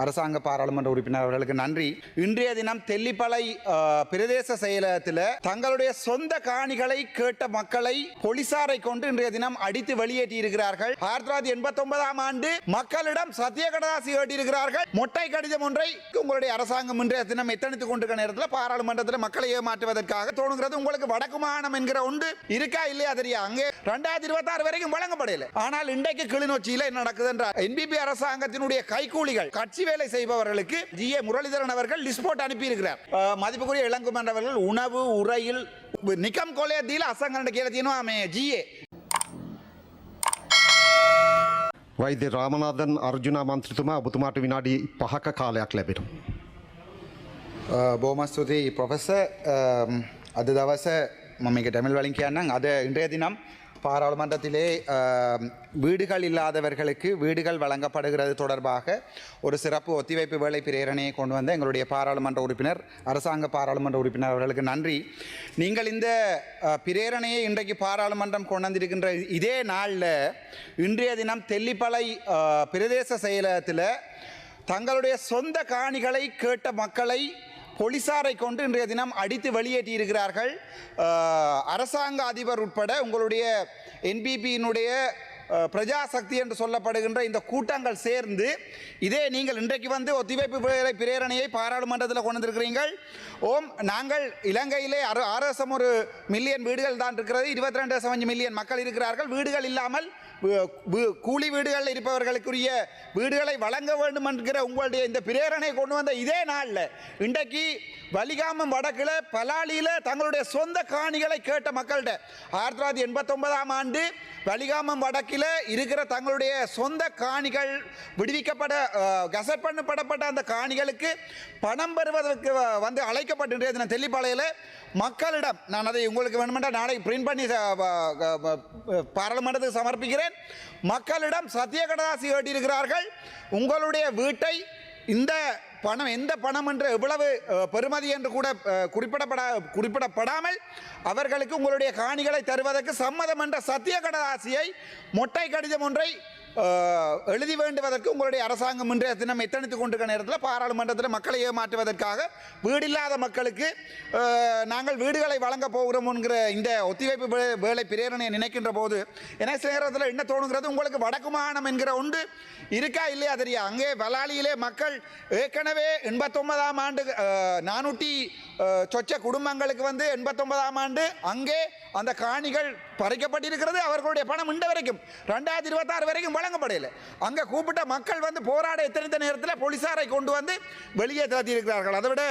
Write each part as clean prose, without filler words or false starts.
அரசாங்க பாராளுமன்ற உறுப்பினர் அவர்களுக்கு நன்றி. இன்றைய தினம் தெல்லிப்பளை பிரதேச செயலகத்தில் தங்களுடைய சொந்த காணிகளை கேட்ட மக்களை போலீசாரை கொண்டு இன்றைய தினம் அடித்து வெளியேற்றி இருக்கிறார்கள். 1989 ஆண்டு மக்களிடம் சத்திய கடதாசி கேட்டிருக்கிறார்கள். மொட்டை கடிதம் ஒன்றை உங்களுடைய அரசாங்கம் இன்றைய தினம் எத்தனித்துக் கொண்டிருக்கிற நேரத்தில் பாராளுமன்றத்தில் மக்களை ஏமாற்றுவதற்காக தோணுகிறது. உங்களுக்கு வடக்கு மாகாணம் என்கிற ஒன்று இருக்கா இல்லையா தெரியா? அங்கே 2026 வரைக்கும் வழங்கப்படவில்லை. ஆனால் இன்றைக்கு கிளிநொச்சியில் என்ன நடக்குது என்றால் என்பிபி அரசாங்கத்தினுடைய கைகூலிகள் கட்சி வேலை செய்பவர்களுக்கு ஜி.ஏ. முரளிதரன் அவர்கள் லிஸ்ட் போட்டு அனுப்பியிருக்கிறார். மதிப்புக்குரிய இளங்குமரன் அவர்கள் உணவு உரையில் நிக்கம் கொலையத்தில் අසංගරණ කියලා තියෙනවා මේ ජීයේ. වෛද්‍ය රාමනාදන් අර්ජුනා මන්ත්‍රීතුමා ඔබතුමාට විනාඩි 5ක කාලයක් ලැබෙනවා. බොහොම ස්තුතියි ප්‍රොෆෙසර්. අද දවසේ මම මේක தமிழ் වලින් කියන්නම්. අද இன்றைய தினம் பாராளுமன்றத்திலே வீடுகள் இல்லாதவர்களுக்கு வீடுகள் வழங்கப்படுகிறது தொடர்பாக ஒரு சிறப்பு ஒத்திவைப்பு வேலை பிரேரணையை கொண்டு வந்த எங்களுடைய பாராளுமன்ற உறுப்பினர் அரசாங்க பாராளுமன்ற உறுப்பினர் அவர்களுக்கு நன்றி. நீங்கள் இந்த பிரேரணையை இன்றைக்கு பாராளுமன்றம் கொண்டு வந்திருக்கின்ற இதே நாளில் இன்றைய தினம் தெல்லிப்பளை பிரதேச செயலகத்தில் தங்களுடைய சொந்த காணிகளை கேட்ட மக்களை போலீசாரை கொண்டு இன்றைய தினம் அடித்து வெளியேற்றி இருக்கிறார்கள். அரசாங்க அதிபர் உட்பட உங்களுடைய என்பிபியினுடைய பிரஜாசக்தி என்று சொல்லப்படுகின்ற இந்த கூட்டங்கள் சேர்ந்து இதே நீங்கள் இன்றைக்கு வந்து ஒத்திவைப்பு பிரேரணையை பாராளுமன்றத்தில் கொண்டு வந்திருக்கிறீர்கள். நாங்கள் இலங்கையிலே 6 மில்லியன் வீடுகள் தான் இருக்கிறது. 22.5 மில்லியன் மக்கள் இருக்கிறார்கள். வீடுகள் இல்லாமல் கூலி வீடுகளில் இருப்பவர்களுக்குரிய வீடுகளை வழங்க வேண்டும் என்கிற உங்களுடைய இந்த பிரேரணை கொண்டு வந்த இதே நாளில் இன்றைக்கு வலிகாமம் வடக்கில் பலாலியில் தங்களுடைய சொந்த காணிகளை கேட்ட மக்கள்கிட்ட 1989 ஆண்டு வலிகாமம் வடக்கில் இருக்கிற தங்களுடைய சொந்த காணிகள் விடுவிக்கப்பட கசட் பண்ணப்பட்ட அந்த காணிகளுக்கு பணம் பெறுவதற்கு வந்து அழைக்கப்பட்டு தெல்லிப்பாளையில் மக்களிடம் நான் அதை உங்களுக்கு வேணுமென்றால் நாளை பிரிண்ட் பண்ணி பாராளுமன்றத்துக்கு சமர்ப்பிக்கிறேன். மக்களிடம் சத்திய கடதாசி கேட்டிருக்கிறார்கள். உங்களுடைய வீட்டை இந்த பணம் எந்த பணம் என்று எவ்வளவு பெறுமதி என்று கூட குறிப்பிடப்படாமல் அவர்களுக்கு உங்களுடைய காணிகளை தருவதற்கு சம்மதம் என்ற சத்திய கடதாசியை மொட்டை கடிதம் ஒன்றை எழுதி வேண்டுவதற்கு உங்களுடைய அரசாங்கம் இன்றைய தினம் எத்தனித்துக் கொண்டிருக்கிற நேரத்தில் பாராளுமன்றத்தில் மக்களை ஏமாற்றுவதற்காக வீடில்லாத மக்களுக்கு நாங்கள் வீடுகளை வழங்கப் போகிறோம் என்கிற இந்த ஒத்திவைப்பு வேலை பிரேரணையை நினைக்கின்ற போது எனக்கு சில நேரத்தில் என்ன தோணுங்கிறது, உங்களுக்கு வடக்கு மாகாணம் என்கிற ஒன்று இருக்கா இல்லையா தெரியா? அங்கே வலாலியிலே மக்கள் ஏற்கனவே 89 ஆண்டு 400 சொச்ச குடும்பங்களுக்கு வந்து 89 ஆண்டு அங்கே அந்த காணிகள் பறிக்கப்பட்டிருக்கிறது. அவர்களுடைய பணம் இன்று வரைக்கும் 2026 வரைக்கும் வழங்கப்படவில்லை. அங்கே கூப்பிட்ட மக்கள் வந்து போராட எத்தனை நேரத்தில் போலீசாரை கொண்டு வந்து வெளியே திரட்டியிருக்கிறார்கள். அதை விட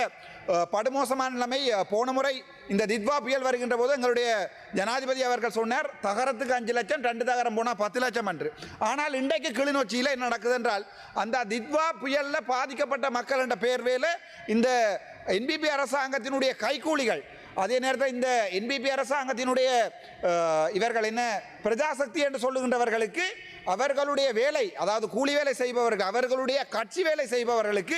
படுமோசமான நிலைமை போன முறை இந்த தித்வா புயல் வருகின்ற போது எங்களுடைய ஜனாதிபதி அவர்கள் சொன்னார் தகரத்துக்கு 5 லட்சம் 2 தகரம் போனால் 10 லட்சம் என்று. ஆனால் இன்றைக்கு கிளிநொச்சியில் என்ன நடக்குது என்றால் அந்த தித்வா புயலில் பாதிக்கப்பட்ட மக்கள் என்ற பெயர்வேல இந்த என்பிபி அரசாங்கத்தினுடைய கைக்கூலிகள், அதே நேரத்தில் இந்த என்பிபி அரசாங்கத்தினுடைய இவர்கள் என்ன பிரஜாசக்தி என்று சொல்லுகின்றவர்களுக்கு அவர்களுடைய வேலை, அதாவது கூலி வேலை செய்பவர்கள், அவர்களுடைய கட்சி வேலை செய்பவர்களுக்கு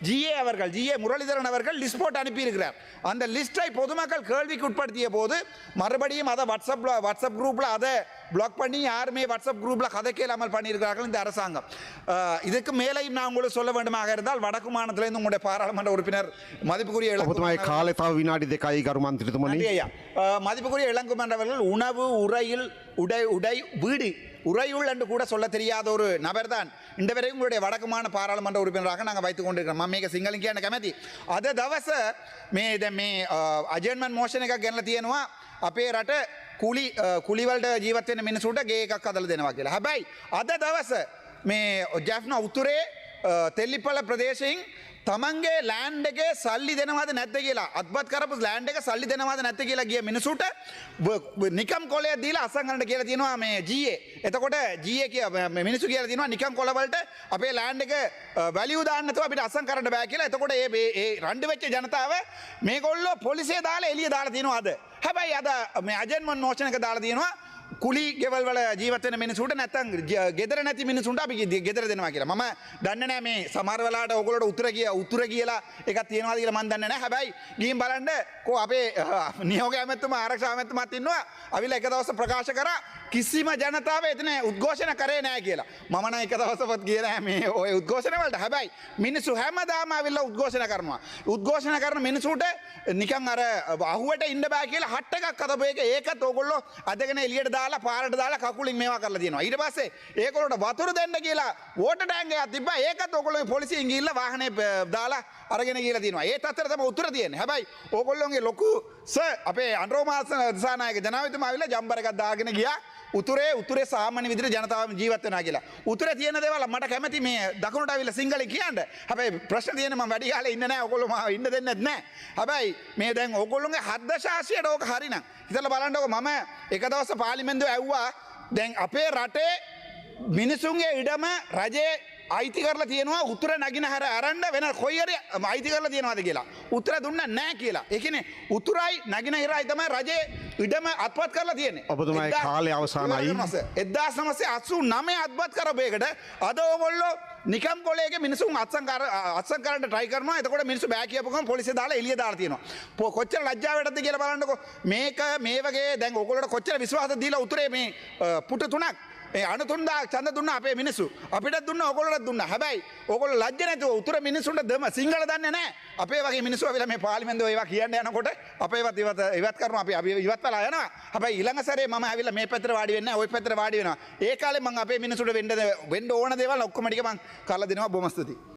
ஜி.ஏ. முரளிதரன் அவர்கள் லிஸ்ட் போட்டு அனுப்பியிருக்கிறார். அந்த லிஸ்ட்டை பொதுமக்கள் கேள்விக்கு உட்படுத்திய போது மறுபடியும் அதை வாட்ஸ்அப் குரூப்பில் அதை பிளாக் பண்ணி யாருமே வாட்ஸ்அப் குரூப்பில் கதைக்க இல்லாமல் பண்ணியிருக்கிறார்கள் இந்த அரசாங்கம். இதுக்கு மேலேயும் நான் உங்களுக்கு சொல்ல வேண்டுமாக இருந்தால் வடக்கு மாநிலத்திலிருந்து உங்களுடைய பாராளுமன்ற உறுப்பினர் மதிப்புக்குரிய மதிப்புக்குரிய இளங்குமன்றவர்கள் உணவு உரையில் உடை வீடு உரையுள் என்று கூட சொல்ல தெரியாத ஒரு நபர் தான் இந்த வரைக்கும் உங்களுடைய வடக்குமான பாராளுமன்ற உறுப்பினராக நாங்கள் வைத்துக் கொண்டிருக்கிறோம். මේක සිංහලෙන් කියන්න කැමැති. අද දවස මේ අජර්මන් මෝෂන් එකක් ගෙනලා තියෙනවා අපේ රට කුලිවලට ජීවත් වෙන මිනිසුන්ට ගේ එකක් හදලා දෙනවා කියලා. හැබැයි අද දවස මේ ජැෆ්නා උතුරේ තෙල්ලිපල ප්‍රදේශයෙන් තමන්ගේ ලෑන්ඩ් එකේ සල්ලි දෙනවද නැද්ද කියලා අත්පත් කරපු ලෑන්ඩ් එක සල්ලි දෙනවද නැද්ද කියලා ගිය මිනිසුන්ට නිකම් කොලයක් දීලා අසංගරන්න කියලා තියෙනවා මේ ජී.ඒ. එතකොට ජී.ඒ. මිනිස්සු කියලා තියෙනවා නිකම් කොල වලට අපේ ලෑන්ඩ් එක වැලියු දාන්න නැතුව අපිට අසං කරන්න බෑ කියලා. එතකොට ඒ රණ්ඩු වෙච්ච ජනතාව මේගොල්ලෝ පොලිසිය දාලා එළිය දාලා තියෙනවා අද. හැබැයි අද මේ අජර්මන් මෝෂන් එක දාලා තියෙනවා කුලි ගෙවල් වල ජීවත් වෙන මිනිසුන්ට නැත්තම් ගෙදර නැති මිනිසුන්ට අපි ගෙදර දෙනවා කියලා. මම දන්නේ නැහැ මේ සමහර වෙලාවට ඕගොල්ලෝට උත්තර කියලා එකක් තියනවාද කියලා මම දන්නේ නැහැ. හැබැයි ගිහින් බලන්න කෝ අපේ නියෝග ඇමතුමා ආරක්ෂා ඇමතුමාත් ඉන්නවා. අවිල එක දවස් ප්‍රකාශ කරා කිසිම ජනතාව එතන උද්ඝෝෂණ කරේ නැහැ කියලා. මම නම් එක දවසවත් ගියේ නැහැ මේ ඔය උද්ඝෝෂණ වලට. හැබැයි මිනිස්සු හැමදාම අවිල්ලා උද්ඝෝෂණ කරනවා. උද්ඝෝෂණ කරන මිනිසුන්ට නිකන් අර අහුවට ඉන්න බෑ කියලා හට් එකක් අතපු එක ඒකත් ඕගොල්ලෝ අදගෙන එළියට දාලා පාරට දාලා කකුලින් මේවා කරලා තියෙනවා. ඊට පස්සේ ඒගොල්ලෝට වතුර දෙන්න කියලා වෝටර් ටැංක් එකක් තිබ්බා. ඒකත් ඕගොල්ලෝ පොලිසියෙන් ගිහිල්ලා වාහනේ දාලා අරගෙන ගිහිල්ලා තියෙනවා. ඒ තත්තර තමයි උත්තර තියෙන්නේ. හැබැයි ඕගොල්ලෝගේ ලොකු අපේ අන්රෝමාස දිසානායක ජනාධිපතිතුමා ආවිල්ලා ජම්බර් එකක් දාගෙන ගියා. උතුරේ සාමාන්‍ය විදිහට ජනතාව ජීවත් වෙනවා කියලා. උතුරේ තියෙන දේවල් මට කැමති මේ දකුණට ආවිල්ලා සිංහලෙන් කියන්න. හැබැයි ප්‍රශ්න තියෙන්නේ මම වැඩි කාලේ ඉන්න නැහැ. ඕගොල්ලෝ මාව ඉන්න දෙන්නේ නැහැ. හැබැයි මේ දැන් ඕගොල්ලෝගේ හද්දශාසියට ඕක හරිනම් ඉතලා බලන්නකො මම එක දවස් පාර්ලිමේන්තුවේ ඇව්වා දැන් අපේ රටේ මිනිසුන්ගේ ඉඩම රජේ අයිති කරලා තියෙනවා උතුර නගින හැර අරන්න වෙන කොයි හරි අයිති කරලා තියෙනවද කියලා. උත්තර දුන්නා නැහැ කියලා. ඒ කියන්නේ උතුරයි නගින හිරයි තමයි රජේ ඉඩම අත්පත් කරලා තියෙන්නේ. ඔබතුමාගේ කාලය අවසానයි. 1989 අත්පත් කරපු එකට අද ඕගොල්ලෝ නිකම් කොලේගේ මිනිසුන් අත්සන් කරන්න try කරනවා. එතකොට මිනිස්සු බෑ කියපු ගමන් පොලිසිය දාලා එළිය දාලා තියෙනවා. කොච්චර ලැජ්ජාවටද කියලා බලන්නකෝ. මේ වගේ දැන් ඕගොල්ලෝට කොච්චර විශ්වාස දීලා උතුරේ මේ පුට තුනක් අනු 3000 ඡන්ද දුන්නා අපේ මිනිස්සු. අපිට දුන්නා ඕගොල්ලෝට දුන්නා. හැබැයි ඕගොල්ලෝ ලැජ්ජ නැතුව උතුර මිනිස්සුන්ට දෙම සිංහල දන්නේ නැහැ. අපේ වගේ මිනිස්සු අවිලා මේ පාර්ලිමේන්තුවේ ඒවා කියන්න යනකොට අපේවත් ඉවත් කරනවා. අපි ඉවත් වෙලා යනවා. හැබැයි ඊළඟ සැරේ මම ඇවිල්ලා මේ පැත්තට වාඩි වෙන්නේ නැහැ. ওই පැත්තට වාඩි වෙනවා. ඒ කාලේ මම අපේ මිනිස්සුන්ට වෙන්න ඕන දේවල් ඔක්කොම ටික මම කරලා දෙනවා. බොහොම ස්තුතියි.